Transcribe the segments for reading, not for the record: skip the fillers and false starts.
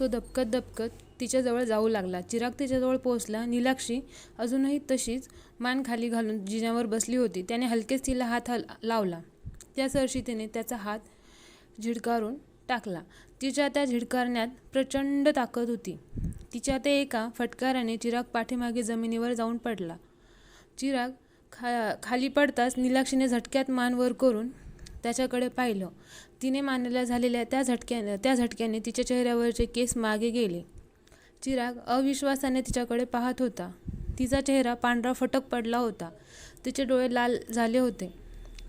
तो दबकत दबकत तिच्याजवळ जाऊ लागला. चिराग तिच्याजवळ पोहोचला. नीलाक्षी अजूनही तशीच मान खाली घालून जिन्यावर बसली होती. त्याने हलकेच तिला हात लावला. त्या सरशी तिने त्याचा हात झिडकारून टाकला. तिच्या त्या झिडकारण्यात प्रचंड ताकद होती. तिच्या ते एका फटकाराने चिराग पाठीमागे जमिनीवर जाऊन पडला. चिराग खाली पडताच नीलाक्षीने झटक्यात मान वर करून त्याच्याकडे पाहिलं. तिने मानल्या झालेल्या त्या झटक्याने तिच्या चेहऱ्यावरचे केस मागे गेले. चिराग अविश्वासाने तिच्याकडे पाहत होता. तिचा चेहरा पांढरा फटक पडला होता. तिचे डोळे लाल झाले होते.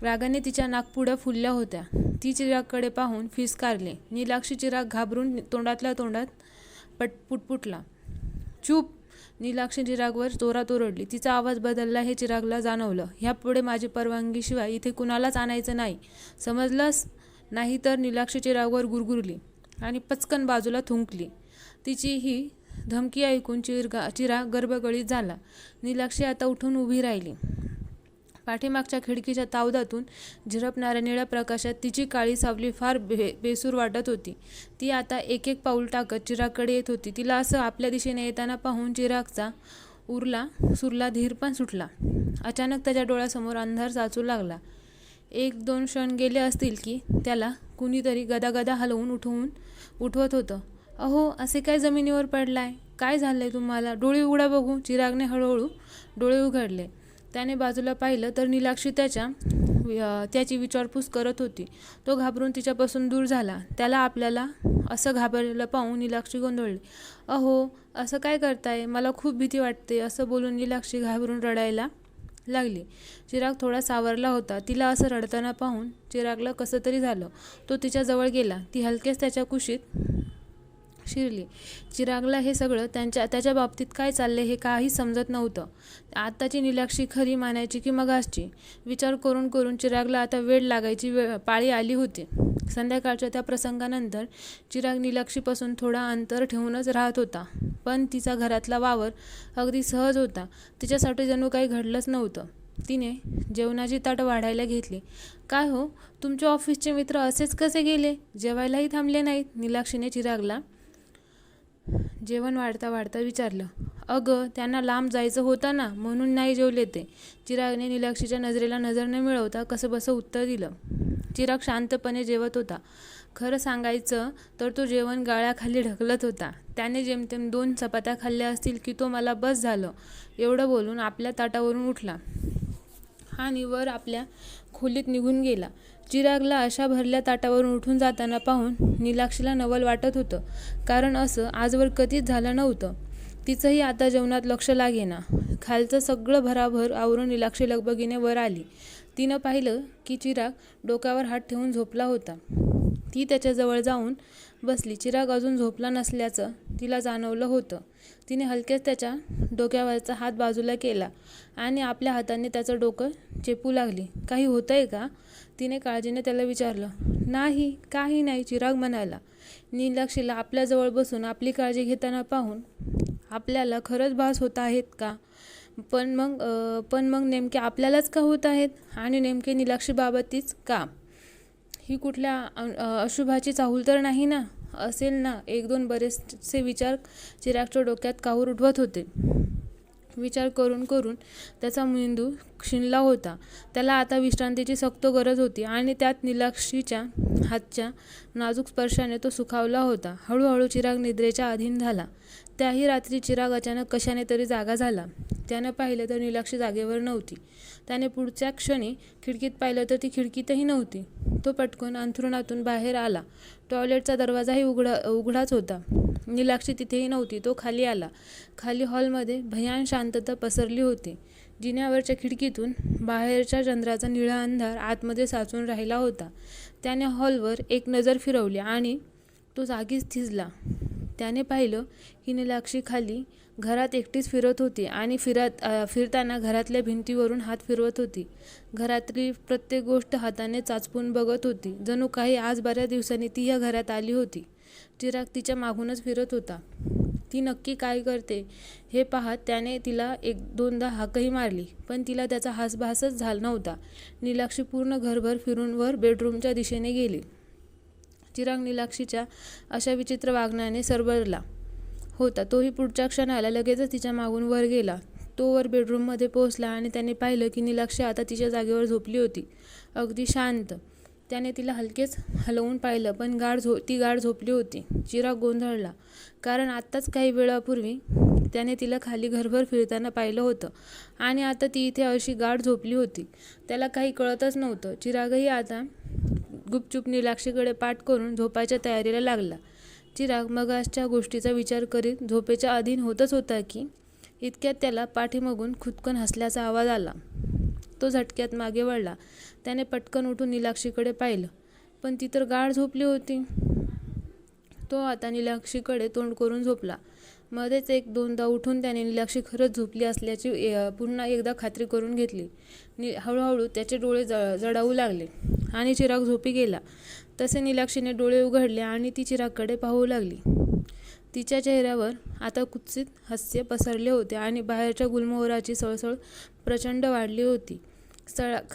रागाने तिच्या नाकपुड्या फुलल्या होत्या. ती चिरागकडे पाहून फिसकारली. नीलाक्षी चिराग घाबरून तोंडातल्या तोंडात पुटपुटला. चूप! नीलाक्षी चिरागवर जोरात ओरडली. तिचा आवाज बदलला हे चिरागला जाणवलं. ह्यापुढे माझी परवानगीशिवाय इथे कुणालाच आणायचं नाही, समजलंस? नाही तर नीलाक्षी चिरागवर गुरगुरली आणि पचकन बाजूला थुंकली. तिची ही धमकी ऐकून चिराग गडबडीत झाला. नीलाक्षी आता उठून उभी राहिली. पाठीमागच्या खिडकीच्या तावदातून झिरपणाऱ्या निळ्या प्रकाशात तिची काळी सावली फार बेसूर वाटत होती. ती आता एक एक पाऊल टाकत चिरागकडे येत होती. तिला असं आपल्या दिशेने येताना पाहून चिरागचा उरला सुरला धीर पण सुटला. अचानक त्याच्या डोळ्यासमोर अंधार साचू लागला. 1-2 क्षण गेले असतील की त्याला कुणीतरी गदागदा हलवून उठवत होतं. अहो, असे काय जमिनीवर पडलाय? काय झालंय तुम्हाला? डोळे उघडा बघू. चिरागने हळूहळू डोळे उघडले. त्याने बाजूला पाहिलं तर नीलाक्षी त्याची विचारपूस करत होती. तो घाबरून तिच्यापासून दूर झाला. त्याला आपल्याला असं घाबरलेलं पाहून नीलाक्षी गोंधळली. अहो, असं काय करताय? मला खूप भीती वाटते, असं बोलून नीलाक्षी घाबरून रडायला लागली. चिराग थोडा सावरला होता. तिला असं रडताना पाहून चिरागला कसं तरी झालं. तो तिच्या जवळ गेला. ती हलकेच त्याच्या कुशीत शिरली. चिरागला हे सगळं त्याच्या बाबतीत काय चाललंय हे काही समजत नव्हतं. आताची नीलाक्षी खरी मानायची की मगासची? विचार करून करून चिरागला आता वेळ लागायची पाळी आली होती. संध्याकाळच्या त्या प्रसंगानंतर चिराग नीलाक्षीपासून थोडा अंतर ठेवूनच राहत होता. पण तिचा घरातला वावर अगदी सहज होता. तिच्यासाठी जणू काही घडलंच नव्हतं. तिने जेवणाची ताट वाढायला घेतली. काय हो, तुमचे ऑफिसचे मित्र असेच कसे गेले? जेवायलाही थांबले नाहीत? नीलाक्षीने चिरागला जेवण वाढता वाढता विचारलं. अगं, त्यांना लांब जायचं होतं ना, म्हणून नाही जेवले ते. चिरागने नीलाक्षीच्या नजरेला नजर न मिळवता कसंबसं उत्तर दिलं. चिराग शांतपणे जेवत होता. खरं सांगायचं तर तो जेवण गाळ्याखाली ढकलत होता. त्याने जेमतेम 2 चपात्या खाल्ल्या असतील की तो मला बस झालं, एवढं बोलून आपल्या ताटावरून उठला आणि वर आपल्या खोलीत निघून गेला. चिरागला अशा भरल्या ताटावरून उठून जाताना पाहून नीलाक्षीला नवल वाटत होतं. कारण असं आजवर कधीच झालं नव्हतं. तिचंही आता जेवणात लक्ष लागेना. खालचं सगळं भराभर आवरून नीलाक्षी लगबगीने वर आली. तिनं पाहिलं की चिराग डोक्यावर हात ठेवून झोपला होता. ती त्याच्याजवळ जाऊन बसली. चिराग अजून झोपला नसल्याचं तिला जाणवलं होतं. तिने हलकेच त्याच्या डोक्यावरचा हात बाजूला केला आणि आपल्या हाताने त्याचं डोकं चेपू लागली. काही होतंय का? तिने काळजीने त्याला विचारलं. नाही, काही नाही, चिराग म्हणाला. नीलाक्षीला आपल्याजवळ बसून आपली काळजी घेताना पाहून आपल्याला खरंच भास होत आहेत का? पण मग नेमके आपल्यालाच का होत आहेत? आणि नेमके नीलाक्षीबाबतीच का? ही कुठल्या अशुभाची चाहूल तर नाही ना? असेल ना? 1-2 बरेचसे विचार चिरागच्या डोक्यात काहूर उठवत होते. विचार करून करून त्याचा मेंदू क्षिणला होता. त्याला आता विश्रांतीची सक्त गरज होती आणि त्यात नीलाक्षीच्या हातच्या नाजूक स्पर्शाने तो सुखावला होता. हळूहळू चिराग निद्रेच्या अधीन झाला. त्याही रात्री चिराग अचानक कशाने तरी जागा झाला. त्यानं पाहिलं तर नीलाक्षी जागेवर नव्हती. त्याने पुढच्या क्षणी खिडकीत पाहिलं तर ती खिडकीतही नव्हती. तो पटकन अंथरुणातून बाहेर आला. टॉयलेटचा दरवाजाही उघडाच होता. नीलाक्षी तिथेही नव्हती. तो खाली आला. खाली हॉलमध्ये भयान शांतता पसरली होती. जिन्यावरच्या खिडकीतून बाहेरच्या चंद्राचा निळा अंधार आतमध्ये साचून राहिला होता. त्याने हॉलवर एक नजर फिरवली आणि तो जागीच थिजला. त्याने पाहिलं की नीलाक्षी खाली घरात एकटीच फिरत होती आणि फिरताना घरातल्या भिंतीवरून हात फिरवत होती. घरातली प्रत्येक गोष्ट हाताने चाचपून बघत होती. जणू काही आज बऱ्याच दिवसांनी ती या घरात आली होती. चिराग तिच्या मागूनच फिरत होता. ती नक्की काय करते हे पाहत त्याने तिला 1-2दा हाकही मारली, पण तिला त्याचा हासभासच झाला नव्हता. नीलाक्षी पूर्ण घरभर फिरून वर बेडरूमच्या दिशेने गेली. चिराग नीलाक्षीच्या अशा विचित्र वागण्याने सरबरला होता. तोही पुढच्या क्षणाला लगेचच तिच्या मागून वर गेला. तो वर बेडरूममध्ये पोहोचला आणि त्याने पाहिलं की नीलाक्षी आता तिच्या जागेवर झोपली होती, अगदी शांत. त्याने तिला हलकेच हलवून पाहिलं, पण ती गाढ झोपली होती. चिराग गोंधळला, कारण आत्ताच काही वेळापूर्वी त्याने तिला खाली घरभर फिरताना पाहिलं होतं आणि आता ती इथे अशी गाढ झोपली होती. त्याला काही कळतच नव्हतं. चिरागही आता गुपचूप नीलाक्षीकडे पाठ करून झोपायच्या तयारीला लागला. चिराग मगाचच्या गोष्टीचा विचार करीत झोपेच्या अधीन होतच होता की इतक्यात त्याला पाठीमागून खुदकन हसल्याचा आवाज आला. तो झटक्यात मागे वळला. त्याने पटकन उठून नीलाक्षीकडे पाहिलं, पण ती तर गाढ झोपली होती. तो आता नीलाक्षीकडे तोंड करून झोपला. मध्येच एक दोनदा उठून त्याने नीलाक्षी खरंच झोपली असल्याची पुन्हा एकदा खात्री करून घेतली. हळूहळू त्याचे डोळे जडावू लागले आणि चिराग झोपी गेला. तसे नीलाक्षीने डोळे उघडले आणि ती चिरागकडे पाहू लागली. तिच्या चेहऱ्यावर आता कुत्सित हास्य पसरले होते आणि बाहेरच्या गुलमोहराची सळसळ प्रचंड वाढली होती.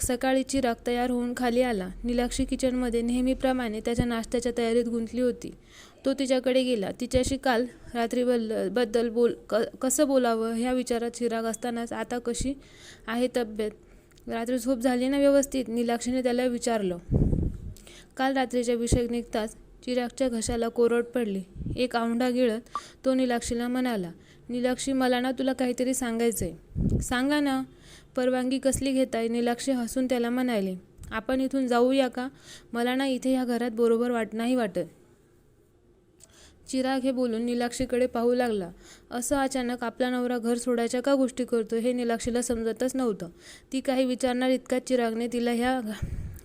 सकाळी चिराग तयार होऊन खाली आला. नीलाक्षी किचनमध्ये नेहमीप्रमाणे त्याच्या नाश्त्याच्या तयारीत गुंतली होती. तो तिच्याकडे गेला. तिच्याशी काल रात्रीबद्दल कसं बोलावं ह्या विचारात चिराग असतानाच आता कशी आहे तब्येत? रात्री झोप झाली ना व्यवस्थित? नीलाक्षीने त्याला विचारलं. काल रात्रीचा विषय निघताच चिरागच्या घशाला कोरड पडली. एक औंढा गिळत तो नीलाक्षीला म्हणाला, नीलाक्षी, मला ना तुला काहीतरी सांगायचंय. सांगा ना. परवानगी कसली घेताय? नीलाक्षी हसून त्याला म्हणाली, आपण इथून जाऊया का? मला ना इथे ह्या घरात बरोबर नाही वाटत. चिराग हे बोलून नीलाक्षीकडे पाहू लागला. असं अचानक आपला नवरा घर सोडायच्या का गोष्टी करतो हे नीलाक्षीला समजतच नव्हतं. ती काही विचारणार इतक्यात चिरागने तिला ह्या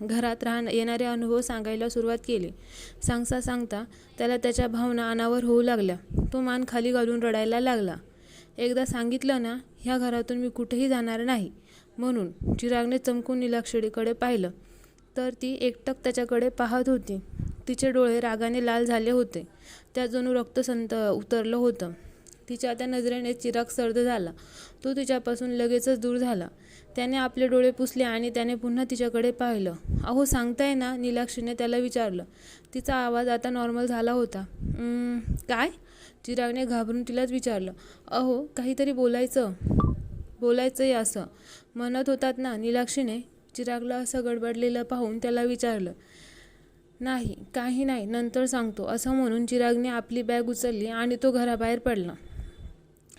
घरात येणारे अनुभव सांगायला सुरुवात केली. सांगता त्याला त्याच्या भावना अनावर होऊ लागल्या. तो मान खाली घालून रडायला लागला. एकदा सांगितलं ना, ह्या घरातून मी कुठेही जाणार नाही म्हणून. चिरागने चमकून नीलाक्षीकडे पाहिलं तर ती एकटक त्याच्याकडे पाहत होती. तिचे डोळे रागाने लाल झाले होते. त्यात जणू रक्त उतरलं होतं. तिच्या त्या नजरेने चिराग सर्द झाला. तो तिच्यापासून लगेचच दूर झाला. त्याने आपले डोळे पुसले आणि त्याने पुन्हा तिच्याकडे पाहिलं. अहो, सांगताय ना? नीलाक्षीने त्याला विचारलं. तिचा आवाज आता नॉर्मल झाला होता. काय? चिरागने घाबरून तिलाच विचारलं. अहो, काहीतरी बोलायचंय असं म्हणत होतात ना? नीलाक्षीने चिरागला असं गडबडलेलं पाहून त्याला विचारलं. नाही, काही नाही, नंतर सांगतो असं म्हणून चिरागने आपली बॅग उचलली आणि तो घराबाहेर पडला.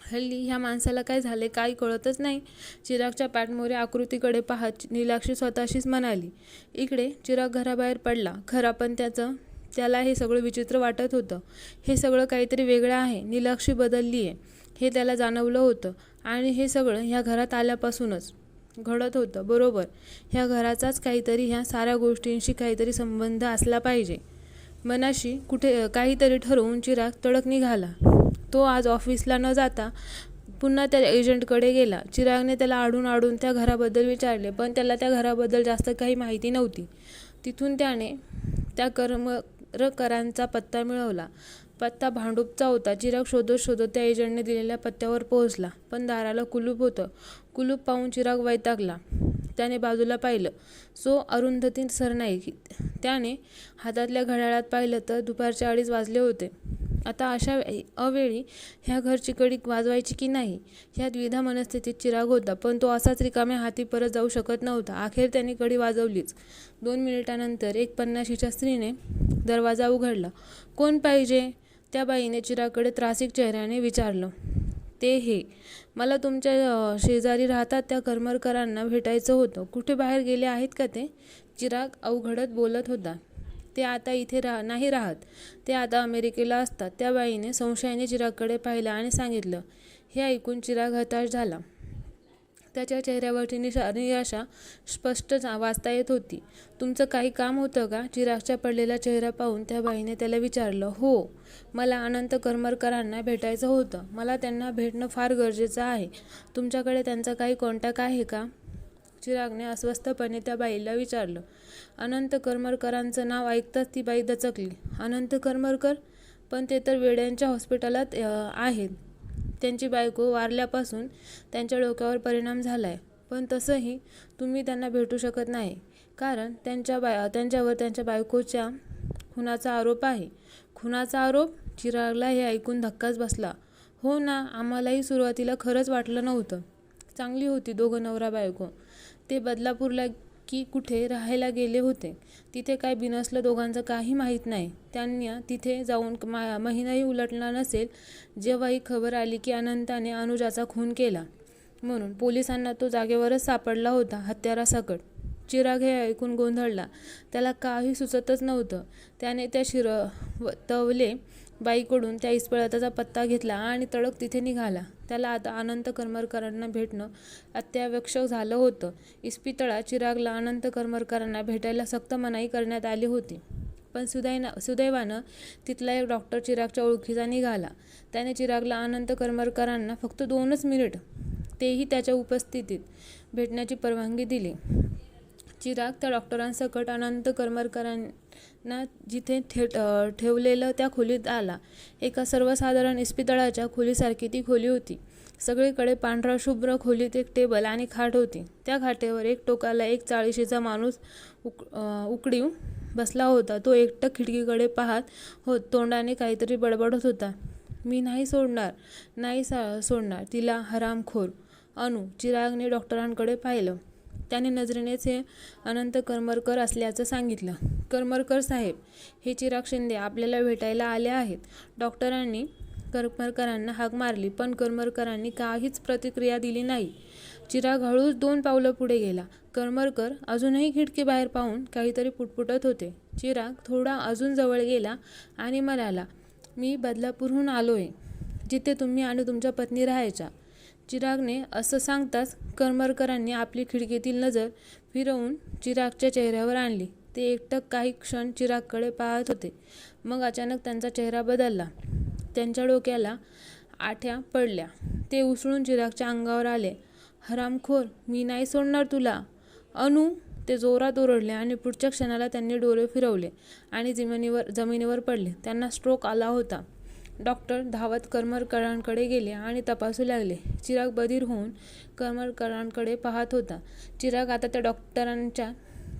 हल्ली ह्या माणसाला काय झाले काही कळतच नाही. चिरागच्या पाठमोऱ्या आकृतीकडे पाहत नीलाक्षी स्वतःशीच म्हणाली. इकडे चिराग घराबाहेर पडला खरा, पण त्याला हे सगळं विचित्र वाटत होतं. हे सगळं काहीतरी वेगळं आहे. नीलाक्षी बदलली आहे हे त्याला जाणवलं होतं आणि हे सगळं ह्या घरात आल्यापासूनच घडत होतं. बरोबर, ह्या घराचाच ह्या साऱ्या गोष्टींशी काहीतरी संबंध असला पाहिजे. मनाशी काहीतरी ठरवून चिराग तडक निघाला. तो आज ऑफिसला न जाता पुन्हा त्या एजंटकडे गेला. चिरागने त्याला आडून त्या घराबद्दल विचारले, पण त्याला त्या घराबद्दल जास्त काही माहिती नव्हती. तिथून त्याने त्या करमरकरांचा पत्ता मिळवला. पत्ता भांडूपचा होता. चिराग शोधत त्या एजंटने दिलेल्या पत्त्यावर पोहोचला, पण दाराला कुलूप होतं. कुलूप पाहून चिराग वैतागला. त्याने बाजूला पाहिलं. अरुंधती सरनाईक. त्याने हातातल्या घड्याळात पाहिलं तर दुपारचे 2:30 वाजले होते. आता अशा अवेळी ह्या घरची कडी वाजवायची की नाही ह्या द्विधा मनस्थितीत चिराग होता, पण तो असाच रिकाम्या हाती परत जाऊ शकत नव्हता. अखेर त्याने कडी वाजवलीच. 2 मिनिटांनंतर एक पन्नाशीच्या स्त्रीने दरवाजा उघडला. कोण पाहिजे? त्या बाईने चिरागकडे त्रासिक चेहऱ्याने विचारलं. ते मला तुमच्या शेजारी राहतात त्या करमरकरांना भेटायचं होतं. कुठे बाहेर गेले आहेत का ते? चिराग अवघडत बोलत होता. ते आता इथे नाही राहत. ते आता अमेरिकेला असतात. त्या बाईने संशयाने चिरागकडे पाहिलं आणि सांगितलं. हे ऐकून चिराग हताश झाला. त्याच्या चेहऱ्यावरची निराशा स्पष्ट वाचता येत होती. तुमचं काही काम होतं का? चिरागचा पडलेला चेहरा पाहून त्या बाईने त्याला विचारलं. हो, मला अनंत करमरकरांना भेटायचं होतं. मला त्यांना भेटणं फार गरजेचं आहे. तुमच्याकडे त्यांचा काही कॉन्टॅक्ट आहे का? चिरागने अस्वस्थपणे त्या बाईला विचारलं. अनंत करमरकरांचं नाव ऐकताच ती बाई दचकली. अनंत करमरकर? पण ते तर वेड्यांच्या हॉस्पिटलात आहेत. त्यांची बायको वारल्यापासून त्यांच्या डोक्यावर परिणाम झालाय. पण तसंही तुम्ही त्यांना भेटू शकत नाही, कारण त्यांच्यावर त्यांच्या बायकोच्या खुनाचा आरोप आहे. खुनाचा आरोप? चिरागला हे ऐकून धक्काच बसला. हो ना, आम्हालाही सुरुवातीला खरंच वाटलं नव्हतं. चांगली होती दोघं नवरा बायको. ते बदलापूरला की कुठे राहायला गेले होते. तिथे काय बिनसलं दोघांचं काही माहीत नाही. त्यांना तिथे जाऊन महिनाही उलटला नसेल जेव्हा ही खबर आली की अनंताने अनुजाचा खून केला म्हणून. पोलिसांना तो जागेवरच सापडला होता हत्यारासकट. चिराग हे ऐकून गोंधळला. त्याला काही सुचतच नव्हतं. त्याने त्या शिरवतवले बाईकडून त्या इस्पितळाचा पत्ता घेतला आणि तडक तिथे निघाला. त्याला आता अनंत करमरकरांना भेटणं अत्यावश्यक झालं होतं. इस्पितळात चिरागला अनंत करमरकरांना भेटायला सक्त मनाई करण्यात आली होती. पण सुदैवानं तिथला एक डॉक्टर चिरागच्या ओळखीचा निघाला. त्याने चिरागला अनंत करमरकरांना फक्त 2च मिनिट, तेही त्याच्या उपस्थितीत, भेटण्याची परवानगी दिली. चिराग त्या डॉक्टरांसकट अनंत करमरकरांना जिथे ठेवलेलं त्या खोलीत आला. एका सर्वसाधारण इस्पितळाच्या खोलीसारखी ती खोली होती. सगळीकडे पांढरा शुभ्र. खोलीत एक टेबल आणि खाट होती. त्या खाटेवर एक टोकाला एक 40शीचा माणूस उकडीव बसला होता. तो एकटक खिडकीकडे पाहत तोंडाने काहीतरी बडबडत होता. मी नाही सोडणार, नाही सोडणार तिला, हरामखोर. अनु. चिरागने डॉक्टरांकडे पाहिलं. त्याने नजरेनेच हे अनंत करमरकर असल्याचं सांगितलं. करमरकर साहेब, हे चिराग शिंदे आपल्याला भेटायला आले आहेत. डॉक्टरांनी करमरकरांना हाक मारली पण करमरकरांनी काहीच प्रतिक्रिया दिली नाही. चिराग हळूच 2 पावलं पुढे गेला. करमरकर अजूनही खिडकीबाहेर पाहून काहीतरी पुटपुटत होते. चिराग थोडा अजून जवळ गेला आणि म्हणाला, मी बदलापूरहून आलोय, जिथे तुम्ही आणि तुमच्या पत्नी राहायच्या. चिरागने असं सांगताच करमरकरांनी आपली खिडकीतील नजर फिरवून चिरागच्या चेहऱ्यावर आणली. ते एकटक काही क्षण चिरागकडे पाहत होते. मग अचानक त्यांचा चेहरा बदलला. त्यांच्या डोक्याला आठ्या पडल्या. ते उसळून चिरागच्या अंगावर आले. हरामखोर, मी नाही सोडणार तुला. अनु. ते जोरात ओरडले आणि पुढच्या क्षणाला त्यांनी डोळे फिरवले आणि जमिनीवर पडले. त्यांना स्ट्रोक आला होता. डॉक्टर धावत करमरकरांकडे गेले आणि तपासू लागले. चिराग बधीर होऊन करमरकरांकडे पाहत होता. चिराग आता त्या डॉक्टरांच्या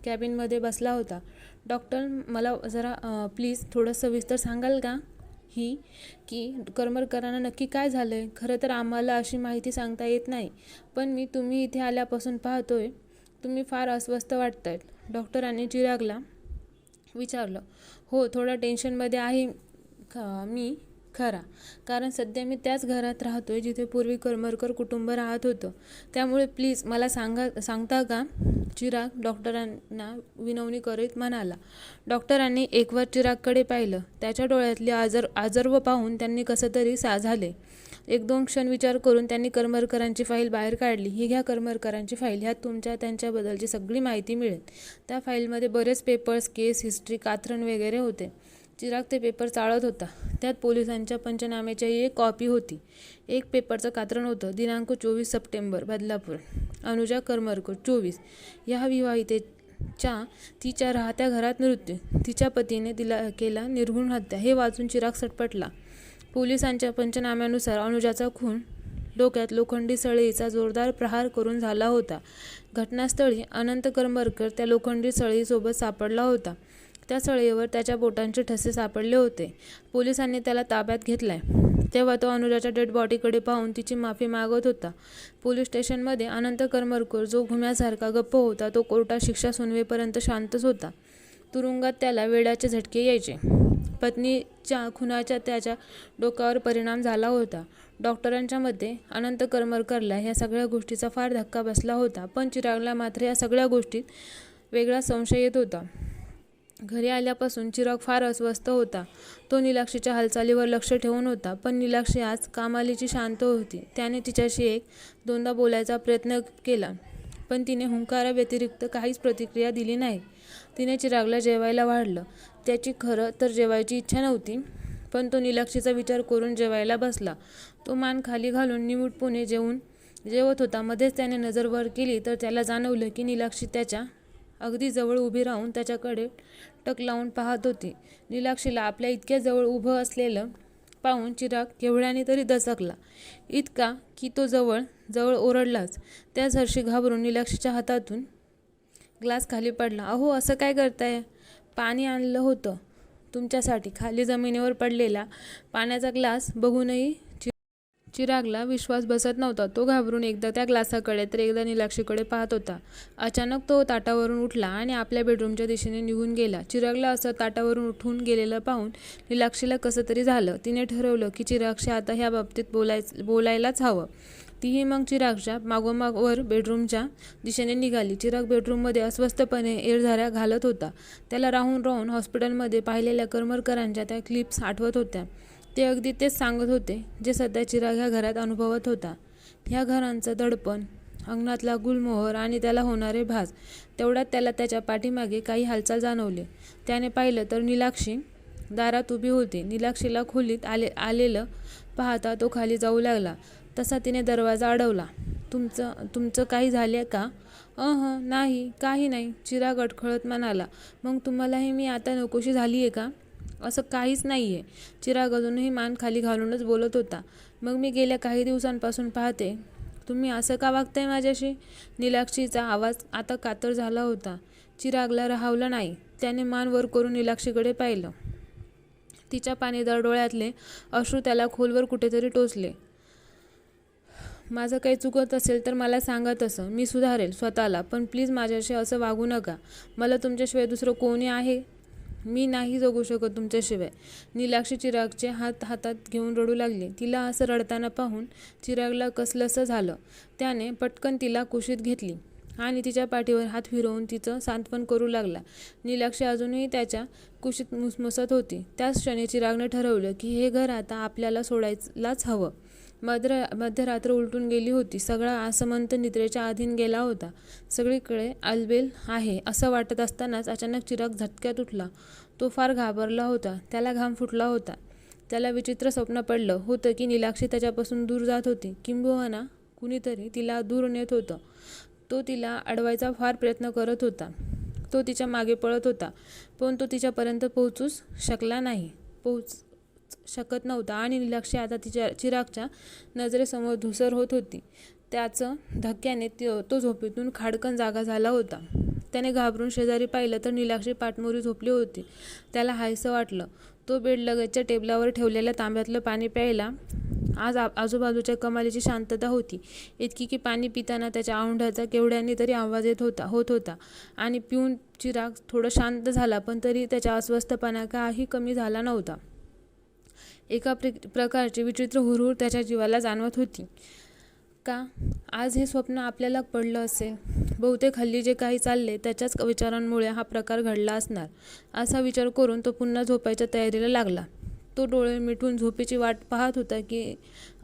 कॅबिनमध्ये बसला होता. डॉक्टर, मला जरा प्लीज थोडं सविस्तर सांगाल का की करमरकरांना नक्की काय झालंय? खरं तर आम्हाला अशी माहिती सांगता येत नाही, पण तुम्ही इथे आल्यापासून पाहतोय तुम्ही फार अस्वस्थ वाटतायत. डॉक्टरांनी चिरागला विचारलं. हो, थोडा टेन्शनमध्ये आहे मी, खरा. कारण सध्या मी त्याच घरात राहतोय जिथे पूर्वी करमरकर कुटुंब राहत होतं. त्यामुळे प्लीज मला सांगता का? चिराग डॉक्टरांना विनवणी करीत म्हणाला. डॉक्टरांनी एकवार चिरागकडे पाहिलं. त्याच्या डोळ्यातली आजर्व पाहून त्यांनी कसं तरी झाले. 1-2 क्षण विचार करून त्यांनी करमरकरांची फाईल बाहेर काढली. ही घ्या करमरकरांची फाईल. ह्यात त्यांच्याबद्दलची सगळी माहिती मिळेल. त्या फाईलमध्ये बरेच पेपर्स, केस हिस्ट्री, कात्रण वगैरे होते. चिराग ते पेपर चाळत होता. त्यात पोलिसांच्या पंचनाम्याचीही एक कॉपी होती. एक पेपरचं कात्रण होतं. दिनांक 24 सप्टेंबर, बदलापूर. अनुजा करमरकर, 24. या विवाहितेचा तिच्या राहत्या घरात मृत्यू. तिच्या पतीने तिला केला निर्घृण हत्या. हे वाचून चिराग सटपटला. पोलिसांच्या पंचनाम्यानुसार अनुजाचा खून डोक्यात लोखंडी सळईचा जोरदार प्रहार करून झाला होता. घटनास्थळी अनंत करमरकर त्या लोखंडी सळईसोबत सापडला होता. त्या सळईवर त्याच्या बोटांचे ठसे सापडले होते. पोलिसांनी त्याला ताब्यात घेतलाय. तेव्हा तो अनुजाच्या डेड बॉडीकडे पाहून तिची माफी मागत होता. पोलीस स्टेशनमध्ये अनंत करमरकर जो घुम्यासारखा गप्प होता तो कोर्टात शिक्षा सुनवेपर्यंत शांतच होता. तुरुंगात त्याला वेड्याचे झटके यायचे. पत्नीच्या खुनाचा त्याच्या डोक्यावर परिणाम झाला होता. डॉक्टरांच्या मते अनंत करमरकरला ह्या सगळ्या गोष्टीचा फार धक्का बसला होता. पण चिरागला मात्र या सगळ्या गोष्टीत वेगळा संशय येत होता. घरी आल्यापासून चिराग फार अस्वस्थ होता. तो नीलाक्षीच्या हालचालीवर लक्ष ठेवून होता. पण नीलाक्षी आज कामालीची शांत होती. त्याने तिच्याशी 1-2दा बोलायचा प्रयत्न केला पण तिने हुंकाराव्यतिरिक्त काहीच प्रतिक्रिया दिली नाही. तिने चिरागला जेवायला वाढलं. त्याची खरं तर जेवायची इच्छा नव्हती, पण तो नीलाक्षीचा विचार करून जेवायला बसला. तो मान खाली घालून निमूटपणे जेवत होता. मध्येच त्याने नजर वर केली तर त्याला जाणवलं की नीलाक्षी त्याच्या अगदी जवळ उभी राहून त्याच्याकडे टक लावून पाहत होती. नीलाक्षीला आपल्या इतक्या जवळ उभं असलेलं पाहून चिराग केवढ्याने तरी दचकला. इतका की तो जवळ ओरडलाच. त्याच हरशी घाबरून नीलाक्षीच्या हातातून ग्लास खाली पडला. अहो, असं काय करताय? पाणी आणलं होतं. तुमच्यासाठी. खाली जमिनीवर पडलेला पाण्याचा ग्लास बघूनही चिरागला विश्वास बसत नव्हता. तो घाबरून एकदा त्या ग्लासाकडे तर एकदा नीलाक्षीकडे पाहत होता. अचानक तो ताटावरून उठला आणि आपल्या बेडरूमच्या दिशेने निघून गेला. चिरागला असं ताटावरून उठून गेलेलं पाहून नीलाक्षीला कसं तरी झालं. तिने ठरवलं की चिरागशी आता ह्या बाबतीत बोलायलाच हवं. तीही मग चिरागच्या मागोमागवर बेडरूमच्या दिशेने निघाली. चिराग बेडरूममध्ये अस्वस्थपणे येरझाऱ्या घालत होता. त्याला राहून राहून हॉस्पिटलमध्ये पाहिलेल्या करमरकरांच्या त्या क्लिप्स आठवत होत्या. ते अगदी तेच सांगत होते जे सध्या चिराग ह्या घरात अनुभवत होता. ह्या घरांचं दडपण, अंगणातला गुलमोहर आणि त्याला होणारे भास. तेवढ्यात त्याला त्याच्या पाठीमागे काही हालचाल जाणवली. त्याने पाहिलं तर नीलाक्षी दारात उभी होती. नीलाक्षीला खोलीत आलेलं पाहता तो खाली जाऊ लागला. तसा तिने दरवाजा अडवला. तुमचं काही झाले का? नाही, काही नाही, चिराग अडखळत म्हणाला. मग तुम्हालाही मी आता नकोशी झाली आहे का? असं काहीच नाही आहे. चिराग अजूनही मान खाली घालूनच बोलत होता. मग मी गेल्या काही दिवसांपासून पाहते तुम्ही असं का वागताय माझ्याशी? नीलाक्षीचा आवाज आता कातर झाला होता. चिरागला राहावलं नाही. त्याने मान वर करून नीलाक्षीकडे पाहिलं. तिच्या पाणीदार डोळ्यातले अश्रू त्याला खोलवर कुठेतरी टोचले. माझं काही चुकत असेल तर मला सांगा तसं. मी सुधारेल स्वतःला. पण प्लीज माझ्याशी असं वागू नका. मला तुमच्याशिवाय दुसरं कोणी आहे? मी नाही जगू शकत तुमच्याशिवाय. नीलाक्षी चिरागचे हात हातात घेऊन रडू लागली. तिला असं रडताना पाहून चिरागला कसलंसं झालं. त्याने पटकन तिला कुशीत घेतली आणि तिच्या पाठीवर हात फिरवून तिचं सांत्वन करू लागला. नीलाक्षी अजूनही त्याच्या कुशीत मुसमुसत होती. त्याच क्षणी चिरागने ठरवलं की हे घर आता आपल्याला सोडायलाच हवं. मध्यरात्र उलटून गेली होती. सगळा आसमंत निद्रेच्या अधीन गेला होता. सगळीकडे आलबेल आहे असं वाटत असतानाच अचानक चिराग झटक्यात उठला. तो फार घाबरला होता. त्याला घाम फुटला होता. त्याला विचित्र स्वप्न पडलं होतं की नीलाक्षी त्याच्यापासून दूर जात होती. किंबहुना कुणीतरी तिला दूर नेत होतं. तो तिला अडवायचा फार प्रयत्न करत होता. तो तिच्या मागे पळत होता. पण तो तिच्यापर्यंत पोहोचूच शकत नव्हता आणि नीलाक्षी आता चिरागच्या नजरेसमोर धुसर होत होती. त्याचं धक्क्याने तो झोपेतून खाडकन जागा झाला होता. त्याने घाबरून शेजारी पाहिलं तर नीलाक्षी पाठमोरी झोपली होती. त्याला हायसं वाटलं. तो बेडलगतच्या टेबलावर ठेवलेल्या तांब्यातलं पाणी प्यायला. आज आजूबाजूच्या कमालीची शांतता होती. इतकी की पाणी पिताना त्याच्या औंढ्याचा केवढ्याने तरी आवाज होत होता. आणि पिऊन चिराग थोडं शांत झाला. पण तरी त्याच्या अस्वस्थपणा काही कमी झाला नव्हता. एका प्रकारची विचित्र हुरहुर त्याच्या जीवाला जाणवत होती. का आज हे स्वप्न आपल्याला पडलं असेल? बहुतेक हल्ली जे काही चालले त्याच्याच विचारांमुळे हा प्रकार घडला असणार. असा विचार करून तो पुन्हा झोपायच्या तयारीला लागला. तो डोळे मिटून झोपेची वाट पाहत होता की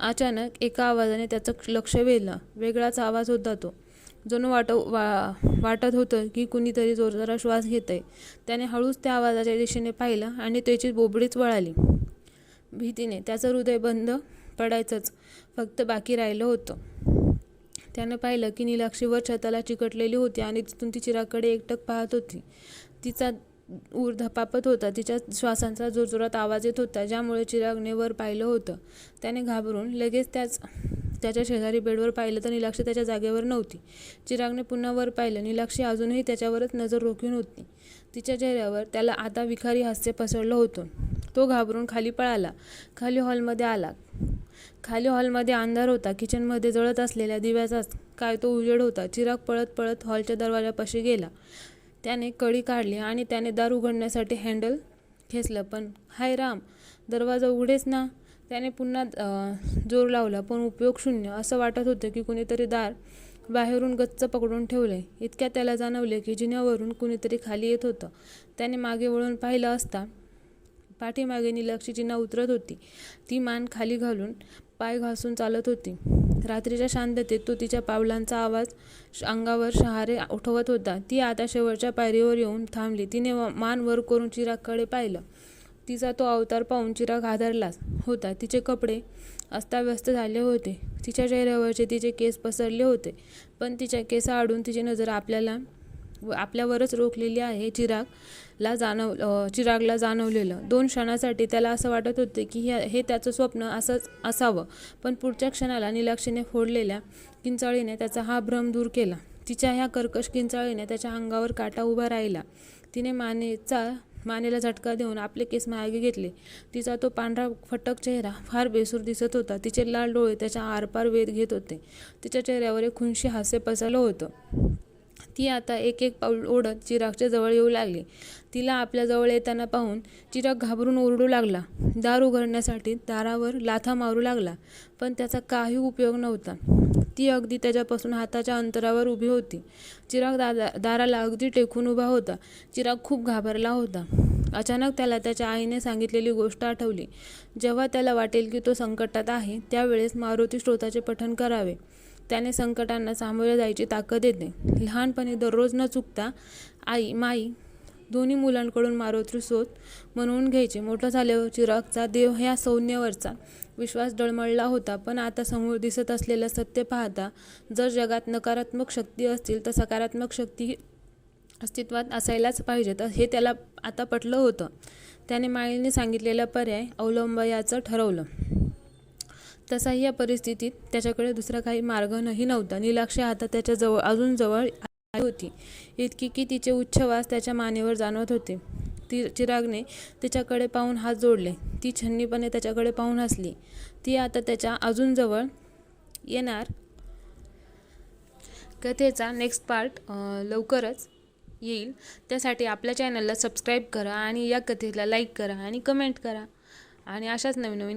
अचानक एका आवाजाने त्याचं लक्ष वेधलं. वेगळाच आवाज होता तो. जणू वाटत होतं की कुणीतरी जोरदार श्वास घेतंय. त्याने हळूच त्या आवाजाच्या दिशेने पाहिलं आणि त्याची बोबडीच वळाली. भीतीने त्याचं हृदय बंद पडायचंच फक्त बाकी राहिलं होतं. त्यानं पाहिलं की नीलाक्षी वर छताला चिकटलेली होती आणि तिथून ती चिरागकडे एकटक पाहत होती. तिचा ऊर धपापत होता. तिच्या श्वासांचा जोरजोरात आवाज येत होता ज्यामुळे चिरागने वर पाहिलं होतं. त्याने घाबरून लगेच त्याच्या शेजारी बेडवर पाहिलं तर नीलाक्षी त्याच्या जागेवर नव्हती. चिरागने पुन्हा वर पाहिलं. नीलाक्षी अजूनही त्याच्यावरच नजर रोखून होती. तिच्या चेहऱ्यावर त्याला आता विखारी हास्य पसरलं होतं. तो घाबरून खाली पळाला. खाली हॉलमध्ये अंधार होता. किचनमध्ये जळत असलेल्या दिव्याचाच काय तो उजेड होता. चिराग पळत पळत हॉलच्या दरवाजापाशी गेला. त्याने कडी काढली आणि त्याने दार उघडण्यासाठी हँडल खेचलं. पण हाय राम, दरवाजा उघडेच ना. त्याने पुन्हा जोर लावला पण उपयोग शून्य. असं वाटत होतं की कुणीतरी दार बाहेरून गच्च पकडून ठेवले. इतक्यात त्याला जाणवले की जिन्यावरून कुणीतरी खाली येत होतं. त्याने मागे वळून पाहिलं असता पाठीमागे नीलाक्षी जिना उतरत होती. ती मान खाली घालून पाय घासून चालत होती. रात्रीच्या शांततेत तो तिच्या पावलांचा आवाज अंगावर शहारे उठवत होता. ती आता शेवटच्या पायरीवर येऊन थांबली. तिने मान वर करून चिरागकडे पाहिलं. तिचा तो अवतार पाहून चिराग हादरलाच होता. तिचे कपडे अस्ताव्यस्त झाले होते. तिच्या चेहऱ्यावरचे तिचे केस पसरले होते. पण तिच्या केसाआडून तिची नजर आपल्यावरच रोखलेली आहे चिरागला जाणवलेलं. 2 क्षणासाठी त्याला असं वाटत होते की हे त्याचं स्वप्न असंच असावं. पण पुढच्या क्षणाला नीलाक्षीने फोडलेल्या किंचाळीने त्याचा हा भ्रम दूर केला. तिच्या ह्या कर्कश किंचाळीने त्याच्या अंगावर काटा उभा राहिला. तिने मानेला झटका देऊन आपले केस मागे घेतले. तिचा तो पांढरा फटक चेहरा फार बेसूर दिसत होता. तिचे लाल डोळे त्याच्या आरपार वेध घेत होते. तिच्या चेहऱ्यावर एक खुनशी हास्य पसरलं होतं. ती आता एक एक पाऊल ओढत चिरागच्या जवळ येऊ लागली. तिला आपल्या जवळ येताना पाहून चिराग घाबरून ओरडू लागला. दार उघडण्यासाठी दारावर लाथा मारू लागला, पण त्याचा काही उपयोग नव्हता. ती अगदी त्याच्यापासून हाताच्या अंतरावर उभी होती. चिराग दाराला अगदी टेकून उभा होता. चिराग खूप घाबरला होता. अचानक त्याला त्याच्या आईने सांगितलेली गोष्ट आठवली. जेव्हा त्याला वाटेल की तो संकटात आहे, त्यावेळेस मारुती स्तोत्राचे पठण करावे. त्याने संकटांना सामोरे जायची ताकद येते. लहानपणी दररोज न चुकता आई माई दोन्ही मुलांकडून मारुती स्तोत्र म्हणून घ्यायचे. मोठं झाल्यावर चिरागचा देव ह्या सौम्यवरचा विश्वास डळमळला होता. पण आता समोर दिसत असलेलं सत्य पाहता, जर जगात नकारात्मक शक्ती असतील तर सकारात्मक शक्ती अस्तित्वात असायलाच पाहिजेत हे त्याला आता पटलं होतं. त्याने माईने सांगितलेला पर्याय अवलंबायचं ठरवलं. तसाही या परिस्थितीत त्याच्याकडे दुसरा काही मार्गही नव्हता. नीलाक्षी आता त्याच्या अजून जवळ आली होती, इतकी की तिचे उच्छ्वास त्याच्या मानेवर जाणवत होते. चिरागने तिच्याकडे पाहून हात जोडले. ती छन्नीपणे त्याच्याकडे पाहून हसली. ती आता त्याच्या अजून जवळ येणार. कथेचा नेक्स्ट पार्ट लवकरच येईल. त्यासाठी आपल्या चॅनलला सबस्क्राईब करा आणि या कथेला लाईक करा आणि कमेंट करा आणि अशाच नवीन नवीन